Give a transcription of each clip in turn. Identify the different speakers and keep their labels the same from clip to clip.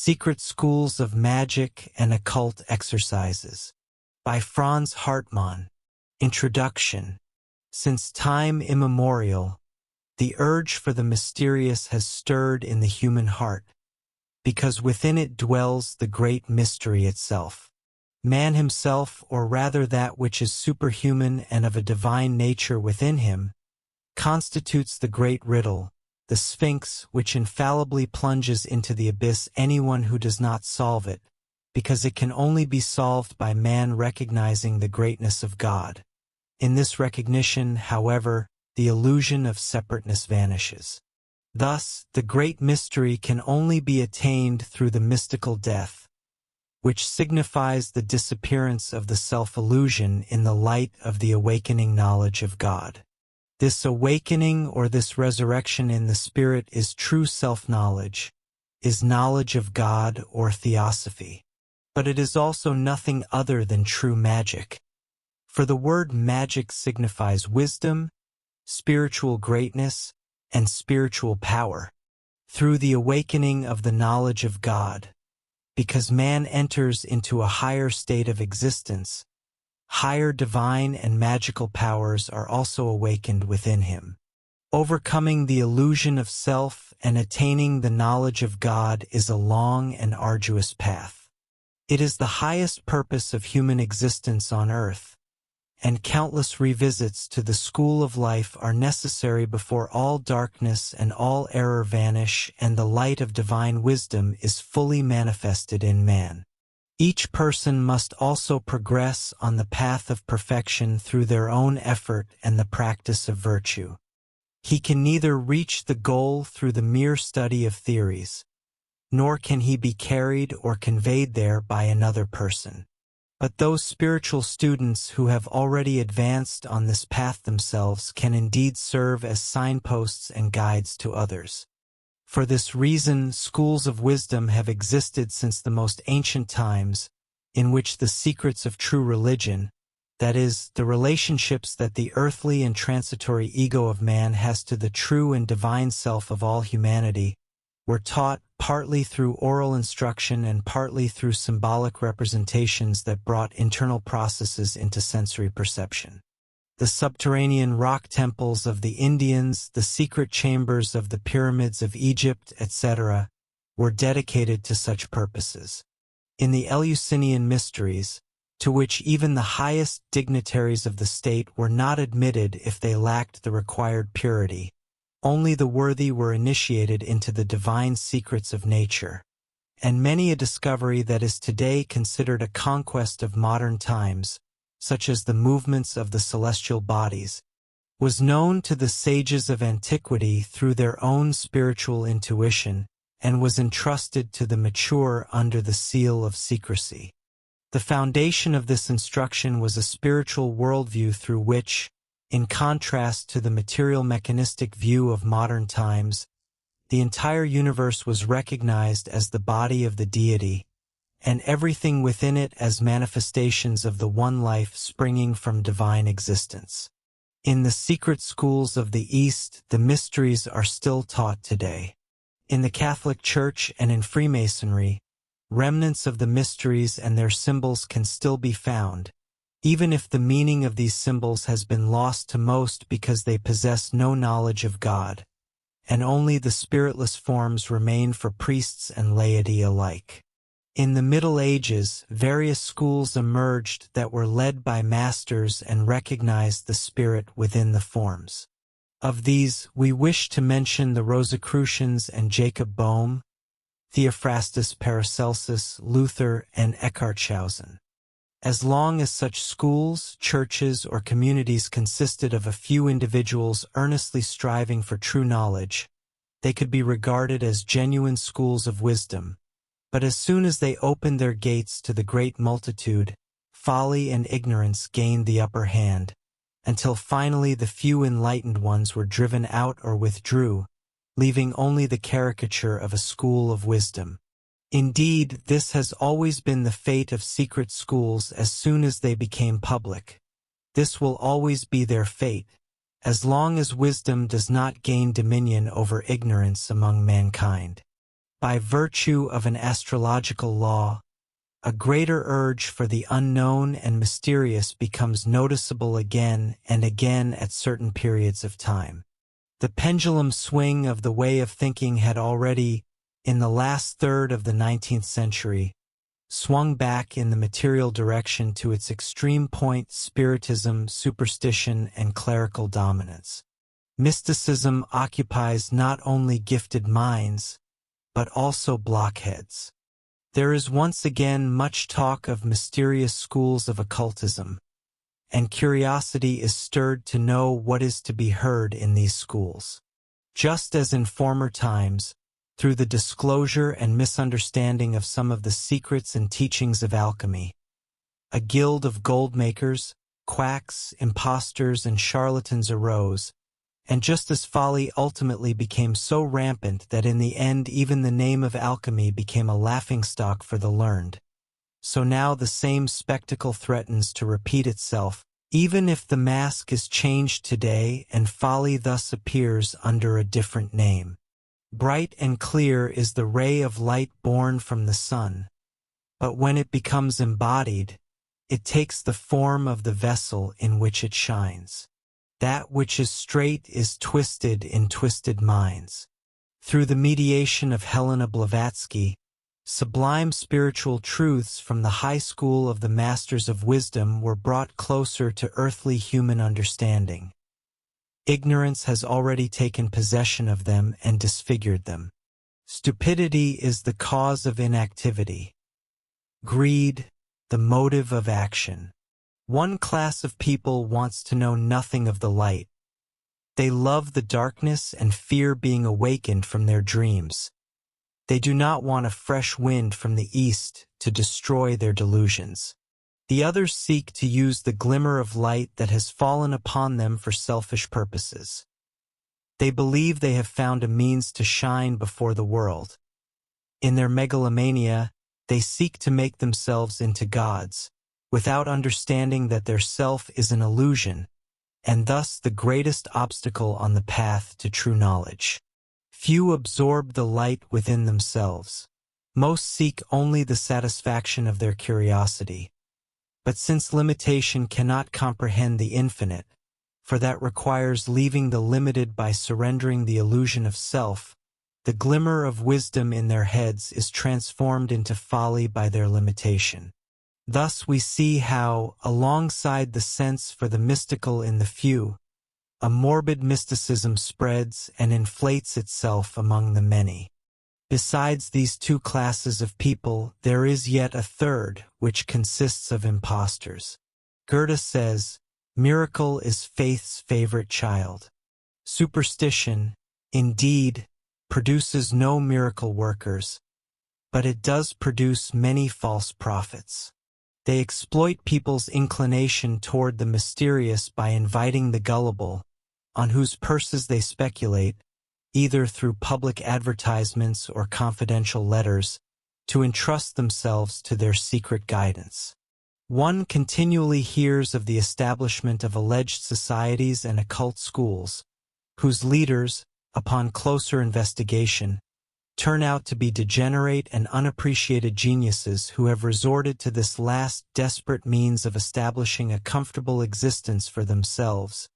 Speaker 1: Secret Schools of Magic and Occult Exercises by Franz Hartmann. Introduction. Since time immemorial, the urge for the mysterious has stirred in the human heart, because within it dwells the great mystery itself. Man himself, or rather that which is superhuman and of a divine nature within him, constitutes the great riddle, the Sphinx which infallibly plunges into the abyss anyone who does not solve it, because it can only be solved by man recognizing the greatness of God. In this recognition, however, the illusion of separateness vanishes. Thus, the great mystery can only be attained through the mystical death, which signifies the disappearance of the self-illusion in the light of the awakening knowledge of God. This awakening or this resurrection in the spirit is true self-knowledge, is knowledge of God or theosophy. But it is also nothing other than true magic. For the word magic signifies wisdom, spiritual greatness, and spiritual power, through the awakening of the knowledge of God. Because man enters into a higher state of existence, higher divine and magical powers are also awakened within him. Overcoming the illusion of self and attaining the knowledge of God is a long and arduous path. It is the highest purpose of human existence on earth, and countless revisits to the school of life are necessary before all darkness and all error vanish and the light of divine wisdom is fully manifested in man. Each person must also progress on the path of perfection through their own effort and the practice of virtue. He can neither reach the goal through the mere study of theories, nor can he be carried or conveyed there by another person. But those spiritual students who have already advanced on this path themselves can indeed serve as signposts and guides to others. For this reason, schools of wisdom have existed since the most ancient times, in which the secrets of true religion, that is, the relationships that the earthly and transitory ego of man has to the true and divine self of all humanity, were taught partly through oral instruction and partly through symbolic representations that brought internal processes into sensory perception. The subterranean rock temples of the Indians, the secret chambers of the pyramids of Egypt, etc., were dedicated to such purposes. In the Eleusinian mysteries, to which even the highest dignitaries of the state were not admitted if they lacked the required purity, only the worthy were initiated into the divine secrets of nature, and many a discovery that is today considered a conquest of modern times, such as the movements of the celestial bodies, was known to the sages of antiquity through their own spiritual intuition and was entrusted to the mature under the seal of secrecy. The foundation of this instruction was a spiritual worldview through which, in contrast to the material mechanistic view of modern times, the entire universe was recognized as the body of the deity, and everything within it as manifestations of the one life springing from divine existence. In the secret schools of the East, the mysteries are still taught today. In the Catholic Church and in Freemasonry, remnants of the mysteries and their symbols can still be found, even if the meaning of these symbols has been lost to most because they possess no knowledge of God, and only the spiritless forms remain for priests and laity alike. In the Middle Ages, various schools emerged that were led by masters and recognized the spirit within the forms. Of these, we wish to mention the Rosicrucians and Jacob Boehme, Theophrastus Paracelsus, Luther, and Eckartshausen. As long as such schools, churches, or communities consisted of a few individuals earnestly striving for true knowledge, they could be regarded as genuine schools of wisdom. But as soon as they opened their gates to the great multitude, folly and ignorance gained the upper hand, until finally the few enlightened ones were driven out or withdrew, leaving only the caricature of a school of wisdom. Indeed, this has always been the fate of secret schools as soon as they became public. This will always be their fate, as long as wisdom does not gain dominion over ignorance among mankind. by virtue of an astrological law, a greater urge for the unknown and mysterious becomes noticeable again and again at certain periods of time. The pendulum swing of the way of thinking had already, in the last third of the 19th century, swung back in the material direction to its extreme point: spiritism, superstition, and clerical dominance. Mysticism occupies not only gifted minds, but also blockheads. There is once again much talk of mysterious schools of occultism, and curiosity is stirred to know what is to be heard in these schools. Just as in former times, through the disclosure and misunderstanding of some of the secrets and teachings of alchemy, a guild of gold-makers, quacks, impostors, and charlatans arose, and just as folly ultimately became so rampant that in the end even the name of alchemy became a laughingstock for the learned, so now the same spectacle threatens to repeat itself, even if the mask is changed today and folly thus appears under a different name. Bright and clear is the ray of light born from the sun, but when it becomes embodied, it takes the form of the vessel in which it shines. That which is straight is twisted in twisted minds. Through the mediation of Helena Blavatsky, sublime spiritual truths from the high school of the masters of wisdom were brought closer to earthly human understanding. Ignorance has already taken possession of them and disfigured them. Stupidity is the cause of inactivity. Greed, the motive of action. One class of people wants to know nothing of the light. They love the darkness and fear being awakened from their dreams. They do not want a fresh wind from the east to destroy their delusions. The others seek to use the glimmer of light that has fallen upon them for selfish purposes. They believe they have found a means to shine before the world. In their megalomania, they seek to make themselves into gods, without understanding that their self is an illusion, and thus the greatest obstacle on the path to true knowledge. Few absorb the light within themselves. Most seek only the satisfaction of their curiosity. But since limitation cannot comprehend the infinite, for that requires leaving the limited by surrendering the illusion of self, the glimmer of wisdom in their heads is transformed into folly by their limitation. Thus we see how, alongside the sense for the mystical in the few, a morbid mysticism spreads and inflates itself among the many. Besides these two classes of people, there is yet a third, which consists of impostors. Goethe says, "Miracle is faith's favorite child." Superstition, indeed, produces no miracle workers, but it does produce many false prophets. They exploit people's inclination toward the mysterious by inviting the gullible, on whose purses they speculate, either through public advertisements or confidential letters, to entrust themselves to their secret guidance. One continually hears of the establishment of alleged societies and occult schools, whose leaders, upon closer investigation, turn out to be degenerate and unappreciated geniuses who have resorted to this last desperate means of establishing a comfortable existence for themselves,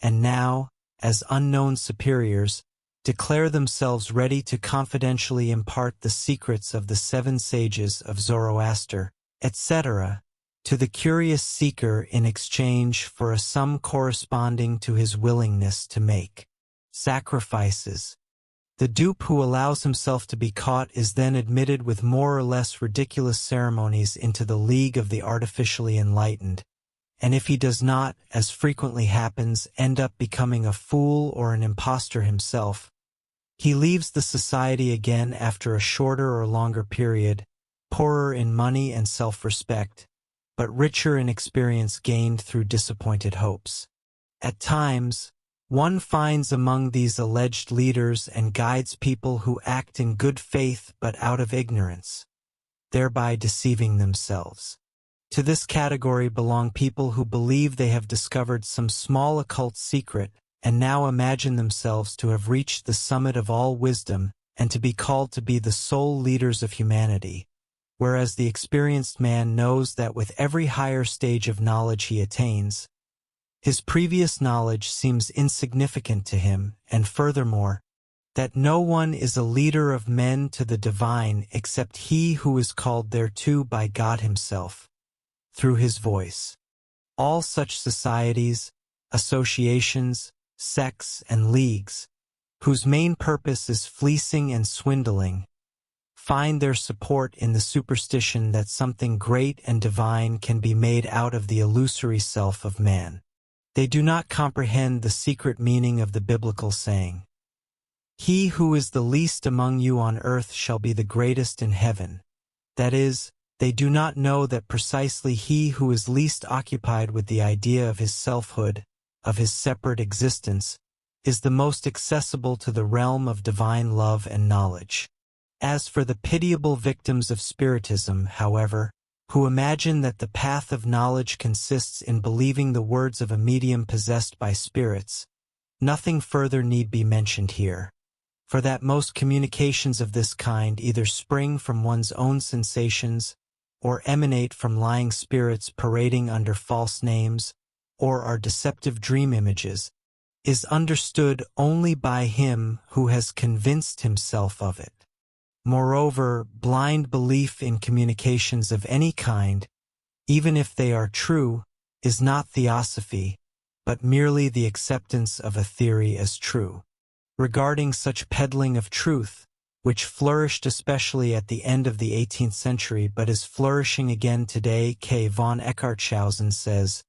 Speaker 1: and now, as unknown superiors, declare themselves ready to confidentially impart the secrets of the 7 sages of Zoroaster, etc., to the curious seeker in exchange for a sum corresponding to his willingness to make sacrifices. The dupe who allows himself to be caught is then admitted with more or less ridiculous ceremonies into the league of the artificially enlightened, and if he does not, as frequently happens, end up becoming a fool or an impostor himself, he leaves the society again after a shorter or longer period, poorer in money and self-respect, but richer in experience gained through disappointed hopes. At times, one finds among these alleged leaders and guides people who act in good faith but out of ignorance, thereby deceiving themselves. To this category belong people who believe they have discovered some small occult secret and now imagine themselves to have reached the summit of all wisdom and to be called to be the sole leaders of humanity, whereas the experienced man knows that with every higher stage of knowledge he attains, his previous knowledge seems insignificant to him, and furthermore, that no one is a leader of men to the divine except he who is called thereto by God himself, through his voice. All such societies, associations, sects, and leagues, whose main purpose is fleecing and swindling, find their support in the superstition that something great and divine can be made out of the illusory self of man. They do not comprehend the secret meaning of the biblical saying, "He who is the least among you on earth shall be the greatest in heaven." That is, they do not know that precisely he who is least occupied with the idea of his selfhood, of his separate existence, is the most accessible to the realm of divine love and knowledge. As for the pitiable victims of Spiritism, however, who imagine that the path of knowledge consists in believing the words of a medium possessed by spirits, nothing further need be mentioned here, for that most communications of this kind either spring from one's own sensations, or emanate from lying spirits parading under false names, or are deceptive dream images, is understood only by him who has convinced himself of it. Moreover, blind belief in communications of any kind, even if they are true, is not theosophy, but merely the acceptance of a theory as true. Regarding such peddling of truth, which flourished especially at the end of the 18th century but is flourishing again today, K. von Eckartshausen says,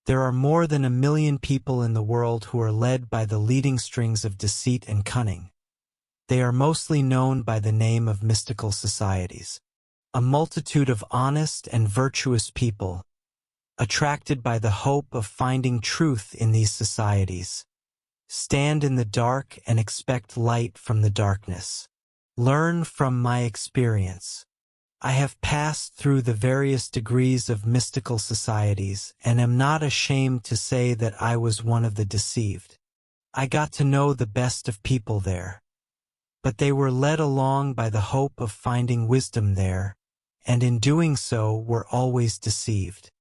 Speaker 1: "There are more than 1 million people in the world who are led by the leading strings of deceit and cunning. They are mostly known by the name of mystical societies. A multitude of honest and virtuous people, attracted by the hope of finding truth in these societies, stand in the dark and expect light from the darkness. Learn from my experience. I have passed through the various degrees of mystical societies and am not ashamed to say that I was one of the deceived. I got to know the best of people there. But they were led along by the hope of finding wisdom there, and in doing so were always deceived.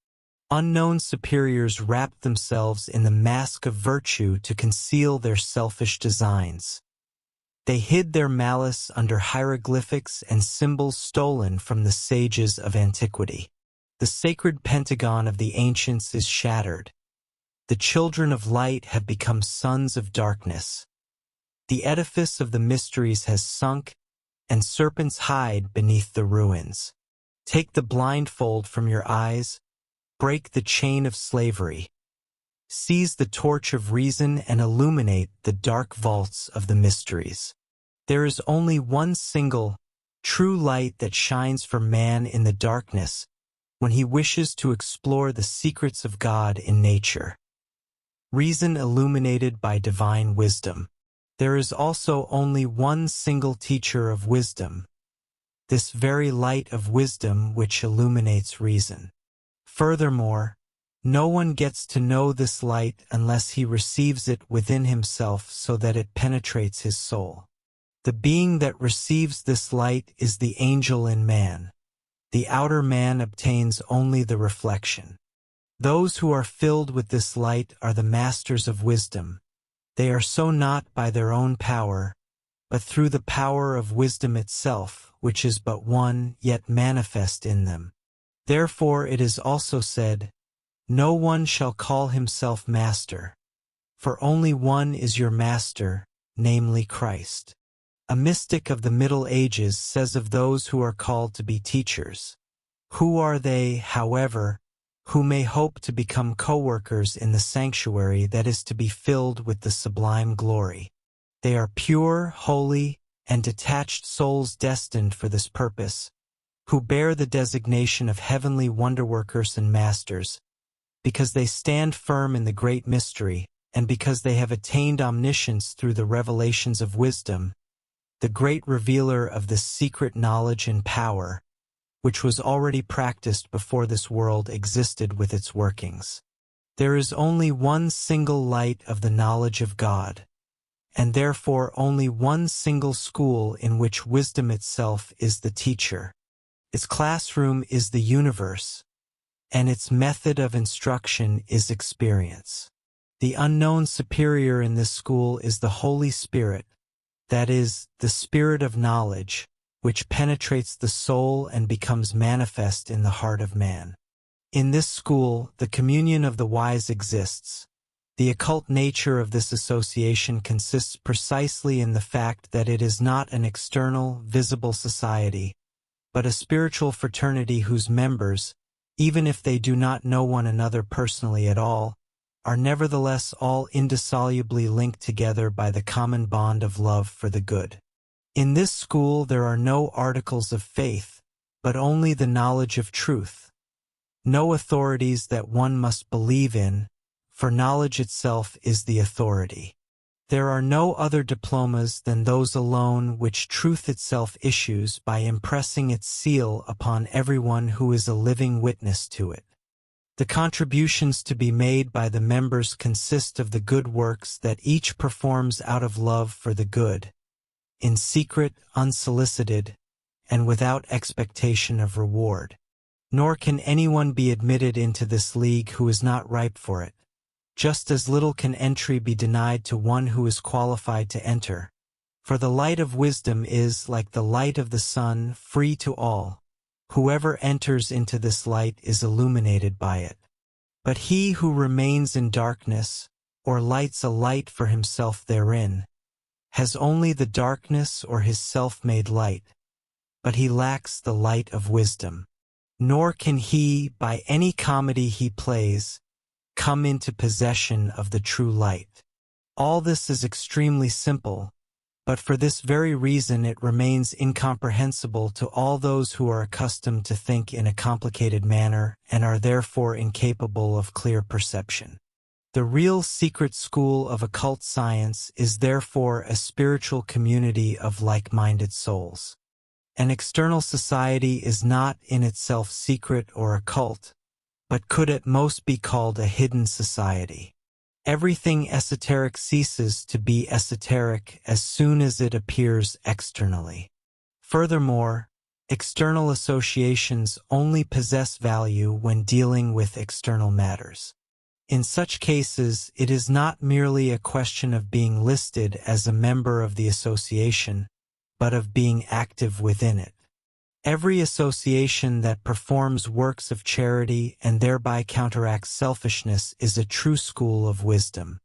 Speaker 1: Unknown superiors wrapped themselves in the mask of virtue to conceal their selfish designs. They hid their malice under hieroglyphics and symbols stolen from the sages of antiquity. The sacred pentagon of the ancients is shattered. The children of light have become sons of darkness. The edifice of the mysteries has sunk, and serpents hide beneath the ruins. Take the blindfold from your eyes, break the chain of slavery. Seize the torch of reason and illuminate the dark vaults of the mysteries. There is only one single, true light that shines for man in the darkness when he wishes to explore the secrets of God in nature. Reason illuminated by divine wisdom. There is also only one single teacher of wisdom, this very light of wisdom which illuminates reason. Furthermore, no one gets to know this light unless he receives it within himself so that it penetrates his soul. The being that receives this light is the angel in man. The outer man obtains only the reflection. Those who are filled with this light are the masters of wisdom. They are so not by their own power, but through the power of wisdom itself, which is but one, yet manifest in them. Therefore it is also said, "No one shall call himself master, for only one is your master, namely Christ." A mystic of the Middle Ages says of those who are called to be teachers, "Who are they, however, who may hope to become co-workers in the sanctuary that is to be filled with the sublime glory? They are pure, holy, and detached souls destined for this purpose, who bear the designation of heavenly wonder-workers and masters, because they stand firm in the great mystery, and because they have attained omniscience through the revelations of wisdom, the great revealer of this secret knowledge and power, which was already practiced before this world existed with its workings. There is only one single light of the knowledge of God, and therefore only one single school in which wisdom itself is the teacher. Its classroom is the universe, and its method of instruction is experience. The unknown superior in this school is the Holy Spirit, that is, the Spirit of knowledge, which penetrates the soul and becomes manifest in the heart of man. In this school, the communion of the wise exists. The occult nature of this association consists precisely in the fact that it is not an external, visible society, but a spiritual fraternity whose members, even if they do not know one another personally at all, are nevertheless all indissolubly linked together by the common bond of love for the good. In this school there are no articles of faith, but only the knowledge of truth. No authorities that one must believe in, for knowledge itself is the authority. There are no other diplomas than those alone which truth itself issues by impressing its seal upon everyone who is a living witness to it. The contributions to be made by the members consist of the good works that each performs out of love for the good, in secret, unsolicited, and without expectation of reward. Nor can anyone be admitted into this league who is not ripe for it. Just as little can entry be denied to one who is qualified to enter. For the light of wisdom is, like the light of the sun, free to all. Whoever enters into this light is illuminated by it. But he who remains in darkness, or lights a light for himself therein, has only the darkness or his self-made light, but he lacks the light of wisdom. Nor can he, by any comedy he plays, come into possession of the true light. All this is extremely simple, but for this very reason it remains incomprehensible to all those who are accustomed to think in a complicated manner and are therefore incapable of clear perception. The real secret school of occult science is therefore a spiritual community of like-minded souls. An external society is not in itself secret or occult, but could at most be called a hidden society. Everything esoteric ceases to be esoteric as soon as it appears externally. Furthermore, external associations only possess value when dealing with external matters. In such cases, it is not merely a question of being listed as a member of the association, but of being active within it. Every association that performs works of charity and thereby counteracts selfishness is a true school of wisdom.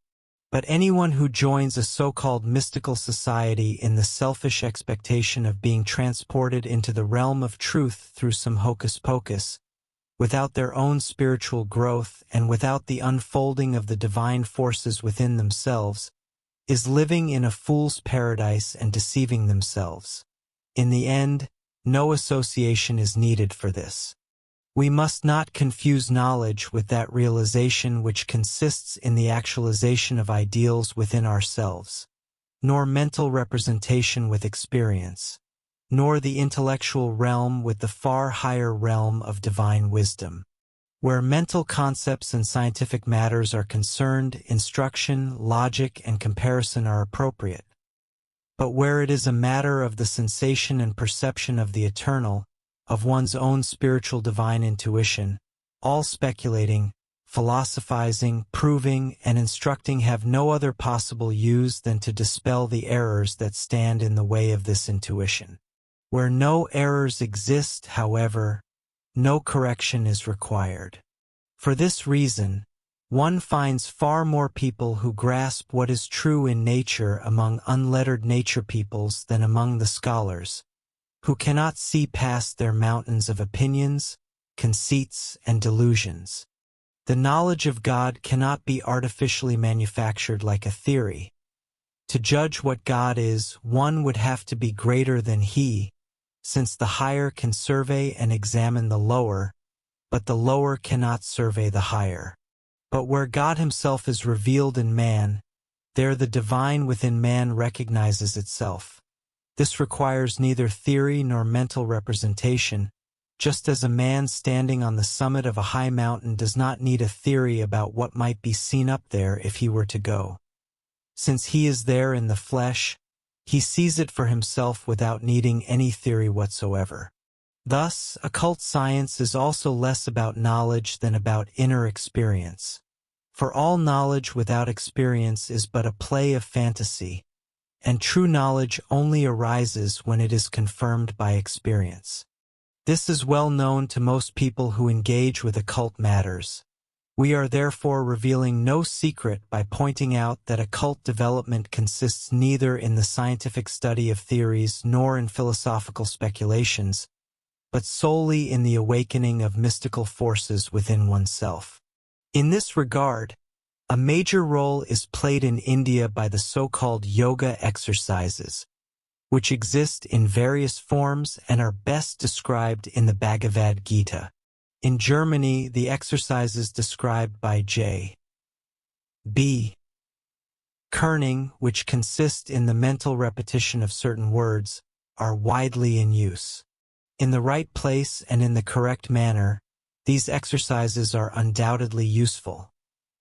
Speaker 1: But anyone who joins a so-called mystical society in the selfish expectation of being transported into the realm of truth through some hocus-pocus, without their own spiritual growth and without the unfolding of the divine forces within themselves, is living in a fool's paradise and deceiving themselves. In the end, no association is needed for this. We must not confuse knowledge with that realization which consists in the actualization of ideals within ourselves, nor mental representation with experience, nor the intellectual realm with the far higher realm of divine wisdom. Where mental concepts and scientific matters are concerned, instruction, logic, and comparison are appropriate. But where it is a matter of the sensation and perception of the eternal, of one's own spiritual divine intuition, all speculating, philosophizing, proving, and instructing have no other possible use than to dispel the errors that stand in the way of this intuition. Where no errors exist, however, no correction is required. For this reason, one finds far more people who grasp what is true in nature among unlettered nature peoples than among the scholars, who cannot see past their mountains of opinions, conceits, and delusions. The knowledge of God cannot be artificially manufactured like a theory. To judge what God is, one would have to be greater than He, since the higher can survey and examine the lower, but the lower cannot survey the higher. But where God Himself is revealed in man, there the divine within man recognizes itself. This requires neither theory nor mental representation, just as a man standing on the summit of a high mountain does not need a theory about what might be seen up there if he were to go. Since he is there in the flesh, he sees it for himself without needing any theory whatsoever. Thus, occult science is also less about knowledge than about inner experience. For all knowledge without experience is but a play of fantasy, and true knowledge only arises when it is confirmed by experience. This is well known to most people who engage with occult matters. We are therefore revealing no secret by pointing out that occult development consists neither in the scientific study of theories nor in philosophical speculations, but solely in the awakening of mystical forces within oneself. In this regard, a major role is played in India by the so-called yoga exercises, which exist in various forms and are best described in the Bhagavad Gita. In Germany, the exercises described by J. B. Kerning, which consist in the mental repetition of certain words, are widely in use. In the right place and in the correct manner, these exercises are undoubtedly useful.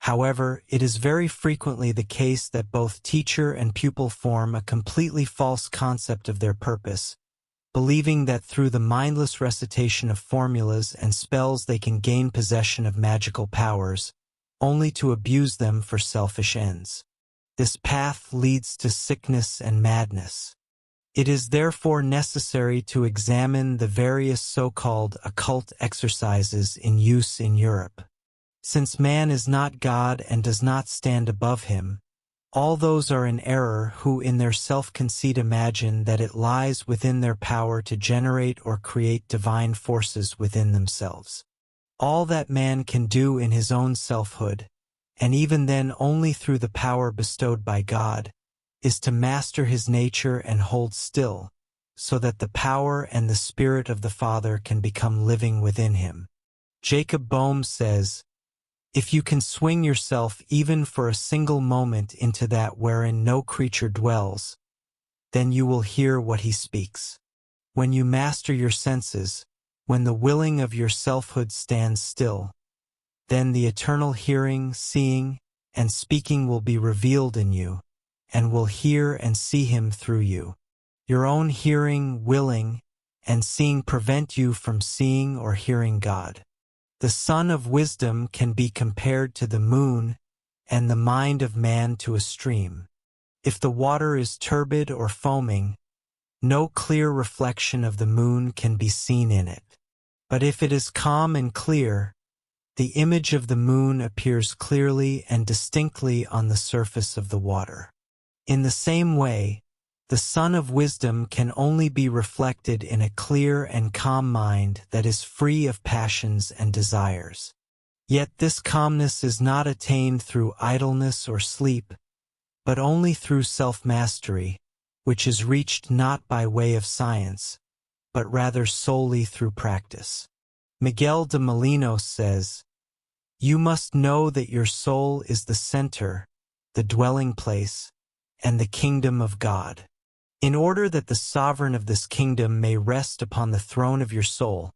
Speaker 1: However, it is very frequently the case that both teacher and pupil form a completely false concept of their purpose, believing that through the mindless recitation of formulas and spells they can gain possession of magical powers, only to abuse them for selfish ends. This path leads to sickness and madness. It is therefore necessary to examine the various so-called occult exercises in use in Europe. Since man is not God and does not stand above him, all those are in error who in their self-conceit imagine that it lies within their power to generate or create divine forces within themselves. All that man can do in his own selfhood, and even then only through the power bestowed by God, is to master his nature and hold still, so that the power and the Spirit of the Father can become living within him. Jacob Boehme says, "If you can swing yourself even for a single moment into that wherein no creature dwells, then you will hear what he speaks. When you master your senses, when the willing of your selfhood stands still, then the eternal hearing, seeing, and speaking will be revealed in you, and will hear and see him through you. Your own hearing, willing, and seeing prevent you from seeing or hearing God. The sun of wisdom can be compared to the moon, and the mind of man to a stream. If the water is turbid or foaming, no clear reflection of the moon can be seen in it. But if it is calm and clear, the image of the moon appears clearly and distinctly on the surface of the water. In the same way, the sun of wisdom can only be reflected in a clear and calm mind that is free of passions and desires. Yet this calmness is not attained through idleness or sleep, but only through self-mastery, which is reached not by way of science, but rather solely through practice. Miguel de Molinos says, "You must know that your soul is the center, the dwelling place, and the kingdom of God. In order that the sovereign of this kingdom may rest upon the throne of your soul,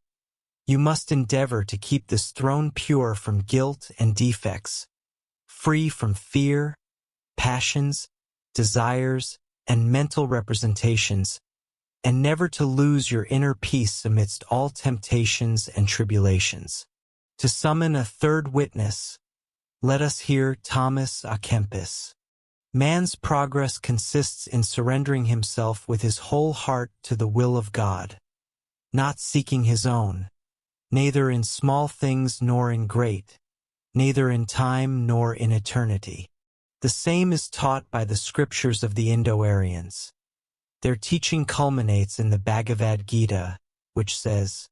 Speaker 1: you must endeavor to keep this throne pure from guilt and defects, free from fear, passions, desires, and mental representations, and never to lose your inner peace amidst all temptations and tribulations. To summon a third witness, let us hear Thomas à Kempis. Man's progress consists in surrendering himself with his whole heart to the will of God, not seeking his own, neither in small things nor in great, neither in time nor in eternity. The same is taught by the scriptures of the Indo-Aryans. Their teaching culminates in the Bhagavad Gita, which says,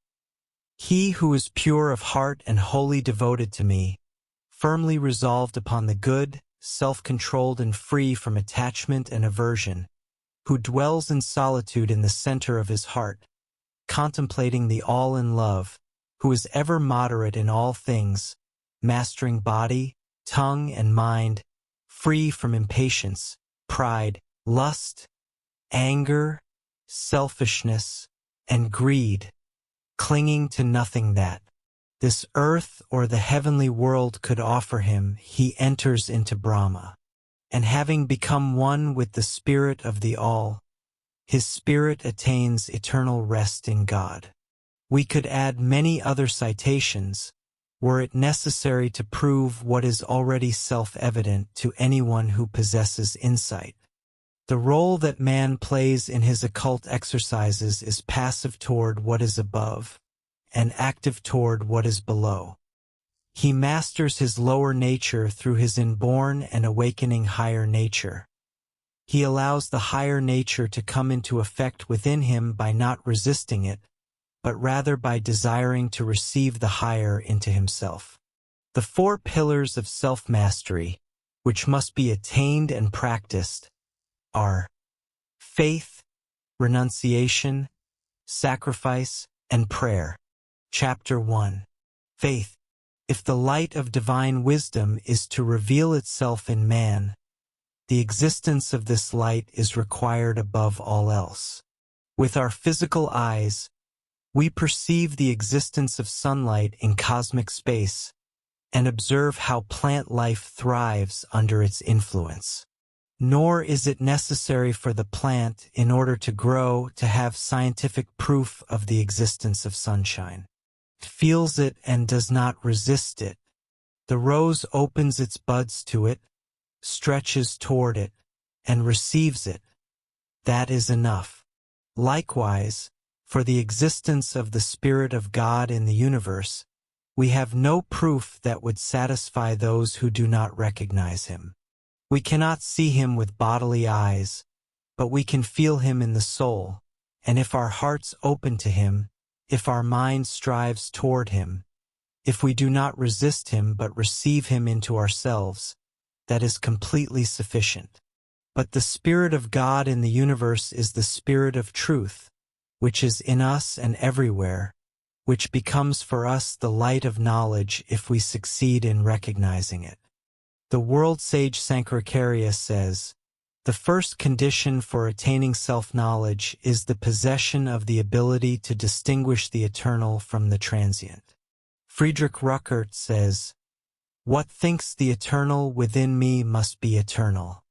Speaker 1: 'He who is pure of heart and wholly devoted to me, firmly resolved upon the good, self-controlled and free from attachment and aversion, who dwells in solitude in the center of his heart, contemplating the all in love, who is ever moderate in all things, mastering body, tongue, and mind, free from impatience, pride, lust, anger, selfishness, and greed, clinging to nothing that this earth or the heavenly world could offer him, he enters into Brahma.' and having become one with the Spirit of the All, his spirit attains eternal rest in God. We could add many other citations, were it necessary to prove what is already self-evident to anyone who possesses insight. The role that man plays in his occult exercises is passive toward what is above, and active toward what is below. He masters his lower nature through his inborn and awakening higher nature. He allows the higher nature to come into effect within him by not resisting it, but rather by desiring to receive the higher into himself. The 4 pillars of self-mastery, which must be attained and practiced, are faith, renunciation, sacrifice, and prayer. Chapter 1. Faith. If the light of divine wisdom is to reveal itself in man, the existence of this light is required above all else. With our physical eyes, we perceive the existence of sunlight in cosmic space and observe how plant life thrives under its influence. Nor is it necessary for the plant, in order to grow, to have scientific proof of the existence of sunshine. It feels it and does not resist it. The rose opens its buds to it, stretches toward it, and receives it. That is enough. Likewise, for the existence of the Spirit of God in the universe, we have no proof that would satisfy those who do not recognize him. We cannot see him with bodily eyes, but we can feel him in the soul, and if our hearts open to him, if our mind strives toward him, if we do not resist him but receive him into ourselves, that is completely sufficient. But the Spirit of God in the universe is the Spirit of truth, which is in us and everywhere, which becomes for us the light of knowledge if we succeed in recognizing it. The world sage Sankaracharya says, "The first condition for attaining self-knowledge is the possession of the ability to distinguish the eternal from the transient." Friedrich Ruckert says, "What thinks the eternal within me must be eternal."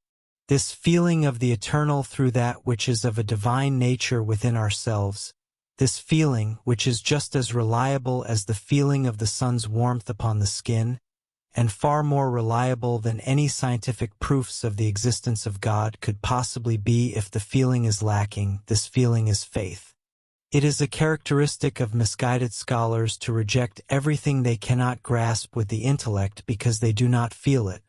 Speaker 1: This feeling of the eternal through that which is of a divine nature within ourselves, this feeling, which is just as reliable as the feeling of the sun's warmth upon the skin, and far more reliable than any scientific proofs of the existence of God could possibly be if the feeling is lacking, this feeling is faith. It is a characteristic of misguided scholars to reject everything they cannot grasp with the intellect because they do not feel it.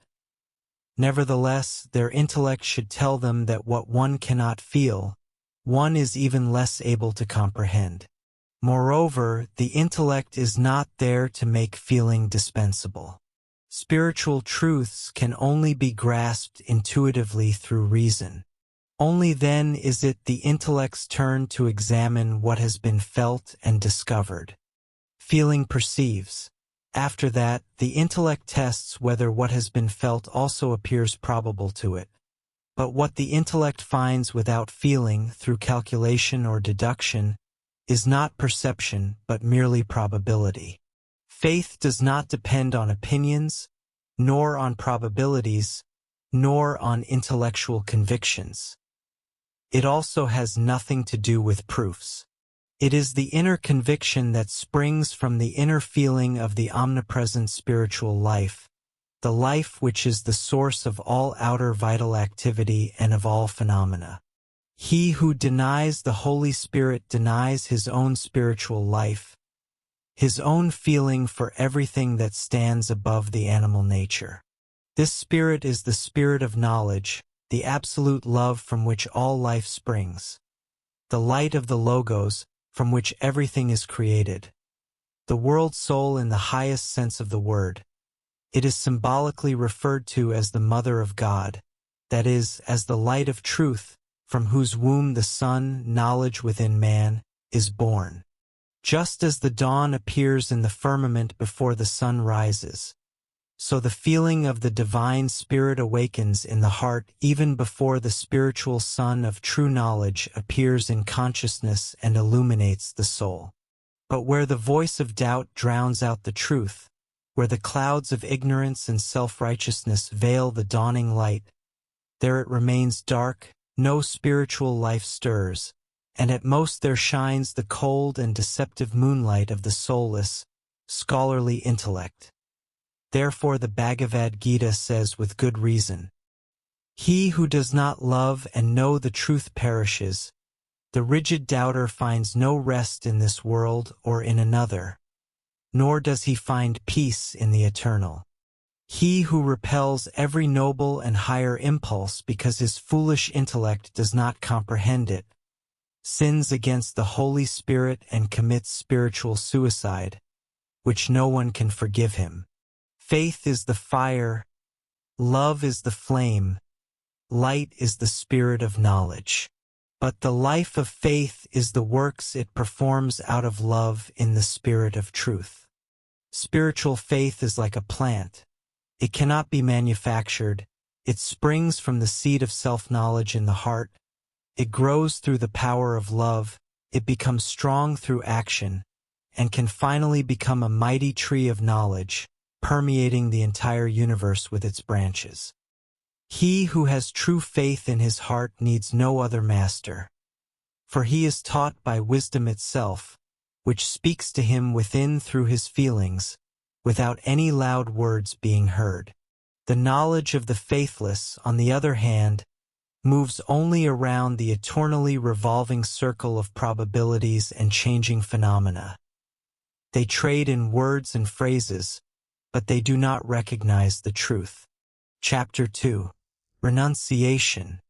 Speaker 1: Nevertheless, their intellect should tell them that what one cannot feel, one is even less able to comprehend. Moreover, the intellect is not there to make feeling dispensable. Spiritual truths can only be grasped intuitively through reason. Only then is it the intellect's turn to examine what has been felt and discovered. Feeling perceives. After that, the intellect tests whether what has been felt also appears probable to it. But what the intellect finds without feeling, through calculation or deduction, is not perception but merely probability. Faith does not depend on opinions, nor on probabilities, nor on intellectual convictions. It also has nothing to do with proofs. It is the inner conviction that springs from the inner feeling of the omnipresent spiritual life, the life which is the source of all outer vital activity and of all phenomena. He who denies the Holy Spirit denies his own spiritual life, his own feeling for everything that stands above the animal nature. This spirit is the spirit of knowledge, the absolute love from which all life springs, the light of the Logos, from which everything is created, the world soul in the highest sense of the word. It is symbolically referred to as the Mother of God, that is, as the light of truth, from whose womb the sun, knowledge within man, is born. Just as the dawn appears in the firmament before the sun rises, so the feeling of the divine spirit awakens in the heart even before the spiritual sun of true knowledge appears in consciousness and illuminates the soul. But where the voice of doubt drowns out the truth, where the clouds of ignorance and self-righteousness veil the dawning light, there it remains dark, no spiritual life stirs, and at most there shines the cold and deceptive moonlight of the soulless, scholarly intellect. Therefore the Bhagavad Gita says with good reason, "He who does not love and know the truth perishes. The rigid doubter finds no rest in this world or in another, nor does he find peace in the eternal. He who repels every noble and higher impulse because his foolish intellect does not comprehend it, sins against the Holy Spirit and commits spiritual suicide, which no one can forgive him. Faith is the fire, love is the flame, light is the spirit of knowledge. But the life of faith is the works it performs out of love in the spirit of truth." Spiritual faith is like a plant. It cannot be manufactured. It springs from the seed of self-knowledge in the heart. It grows through the power of love. It becomes strong through action, and can finally become a mighty tree of knowledge, permeating the entire universe with its branches. He who has true faith in his heart needs no other master, for he is taught by wisdom itself, which speaks to him within through his feelings, without any loud words being heard. The knowledge of the faithless, on the other hand, moves only around the eternally revolving circle of probabilities and changing phenomena. They trade in words and phrases, but they do not recognize the truth. Chapter 2. Renunciation,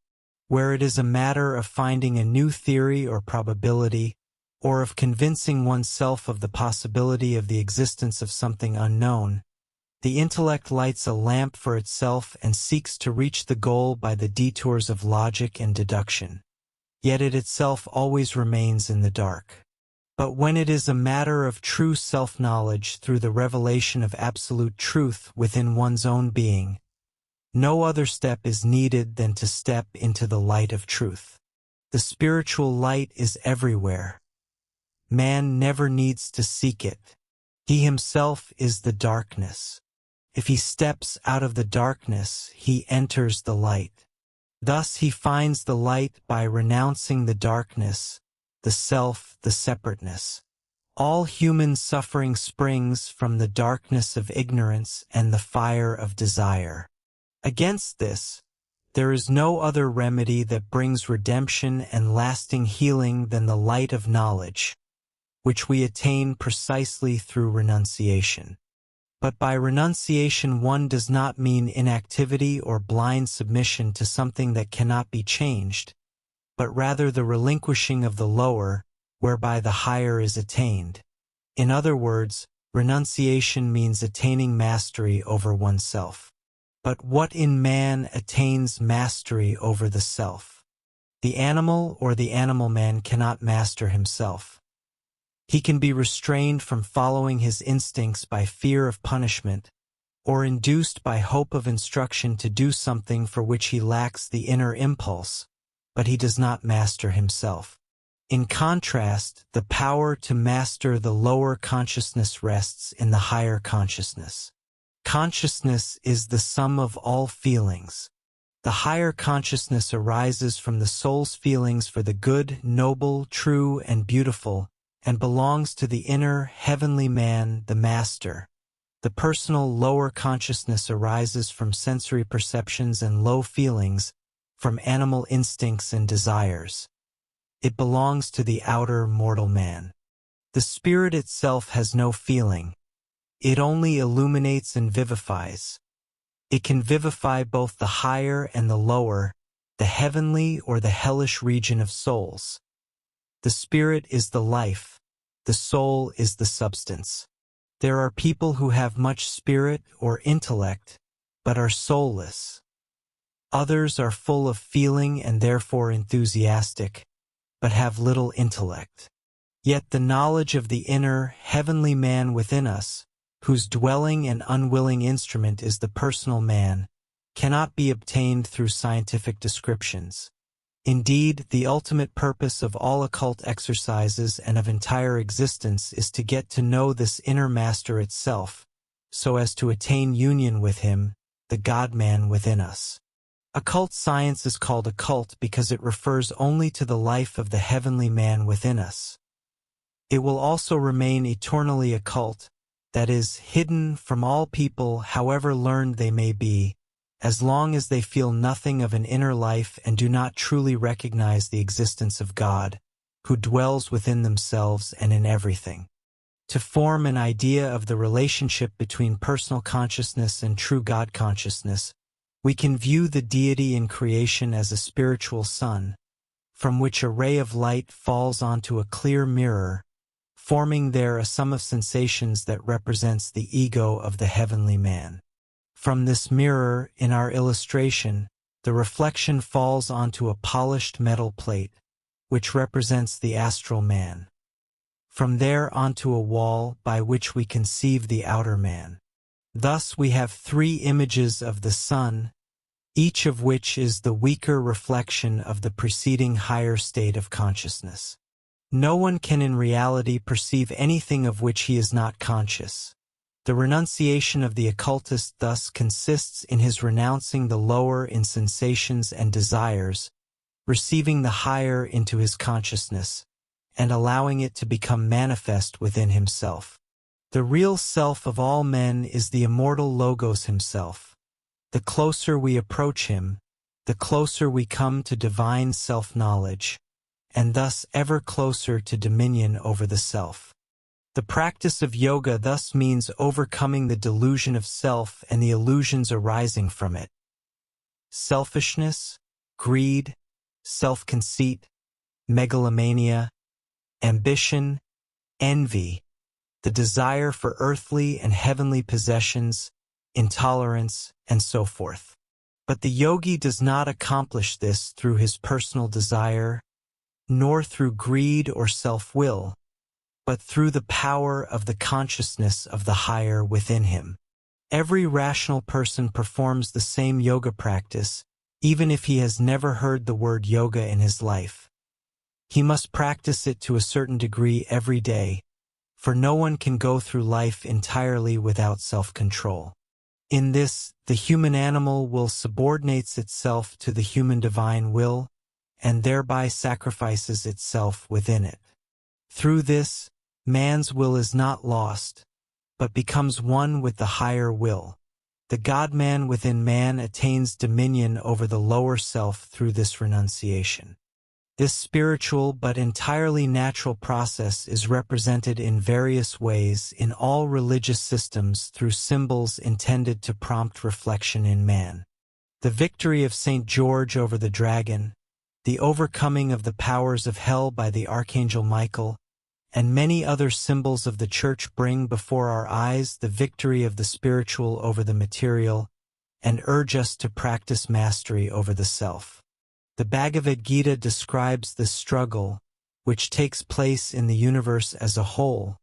Speaker 1: where it is a matter of finding a new theory or probability, or of convincing oneself of the possibility of the existence of something unknown. The intellect lights a lamp for itself and seeks to reach the goal by the detours of logic and deduction. Yet it itself always remains in the dark. But when it is a matter of true self-knowledge through the revelation of absolute truth within one's own being, no other step is needed than to step into the light of truth. The spiritual light is everywhere. Man never needs to seek it. He himself is the darkness. If he steps out of the darkness, he enters the light. Thus he finds the light by renouncing the darkness, the self, the separateness. All human suffering springs from the darkness of ignorance and the fire of desire. Against this, there is no other remedy that brings redemption and lasting healing than the light of knowledge, which we attain precisely through renunciation. But by renunciation one does not mean inactivity or blind submission to something that cannot be changed, but rather the relinquishing of the lower, whereby the higher is attained. In other words, renunciation means attaining mastery over oneself. But what in man attains mastery over the self? The animal or the animal man cannot master himself. He can be restrained from following his instincts by fear of punishment, or induced by hope of instruction to do something for which he lacks the inner impulse, but he does not master himself. In contrast, the power to master the lower consciousness rests in the higher consciousness. Consciousness is the sum of all feelings. The higher consciousness arises from the soul's feelings for the good, noble, true, and beautiful, and belongs to the inner, heavenly man, the master. The personal lower consciousness arises from sensory perceptions and low feelings, from animal instincts and desires. It belongs to the outer mortal man. The spirit itself has no feeling. It only illuminates and vivifies. It can vivify both the higher and the lower, the heavenly or the hellish region of souls. The spirit is the life. The soul is the substance. There are people who have much spirit or intellect, but are soulless. Others are full of feeling and therefore enthusiastic, but have little intellect. Yet the knowledge of the inner, heavenly man within us, whose dwelling and unwilling instrument is the personal man, cannot be obtained through scientific descriptions. Indeed, the ultimate purpose of all occult exercises and of entire existence is to get to know this inner master itself, so as to attain union with him, the God-man within us. Occult science is called occult because it refers only to the life of the heavenly man within us. It will also remain eternally occult, that is, hidden from all people however learned they may be, as long as they feel nothing of an inner life and do not truly recognize the existence of God, who dwells within themselves and in everything. To form an idea of the relationship between personal consciousness and true God consciousness, we can view the deity in creation as a spiritual sun, from which a ray of light falls onto a clear mirror, forming there a sum of sensations that represents the ego of the heavenly man. From this mirror, in our illustration, the reflection falls onto a polished metal plate, which represents the astral man. From there onto a wall by which we conceive the outer man. Thus we have three images of the sun, each of which is the weaker reflection of the preceding higher state of consciousness. No one can in reality perceive anything of which he is not conscious. The renunciation of the occultist thus consists in his renouncing the lower in sensations and desires, receiving the higher into his consciousness, and allowing it to become manifest within himself. The real self of all men is the immortal Logos himself. The closer we approach him, the closer we come to divine self-knowledge, and thus ever closer to dominion over the self. The practice of yoga thus means overcoming the delusion of self and the illusions arising from it. Selfishness, greed, self-conceit, megalomania, ambition, envy, the desire for earthly and heavenly possessions, intolerance, and so forth. But the yogi does not accomplish this through his personal desire, nor through greed or self-will, but through the power of the consciousness of the higher within him. Every rational person performs the same yoga practice, even if he has never heard the word yoga in his life. He must practice it to a certain degree every day, for no one can go through life entirely without self-control. In this, the human animal will subordinates itself to the human divine will, and thereby sacrifices itself within it. Through this, man's will is not lost, but becomes one with the higher will. The God-man within man attains dominion over the lower self through this renunciation. This spiritual but entirely natural process is represented in various ways in all religious systems through symbols intended to prompt reflection in man. The victory of St. George over the dragon, the overcoming of the powers of hell by the Archangel Michael, and many other symbols of the Church bring before our eyes the victory of the spiritual over the material and urge us to practice mastery over the self. The Bhagavad Gita describes this struggle, which takes place in the universe as a whole,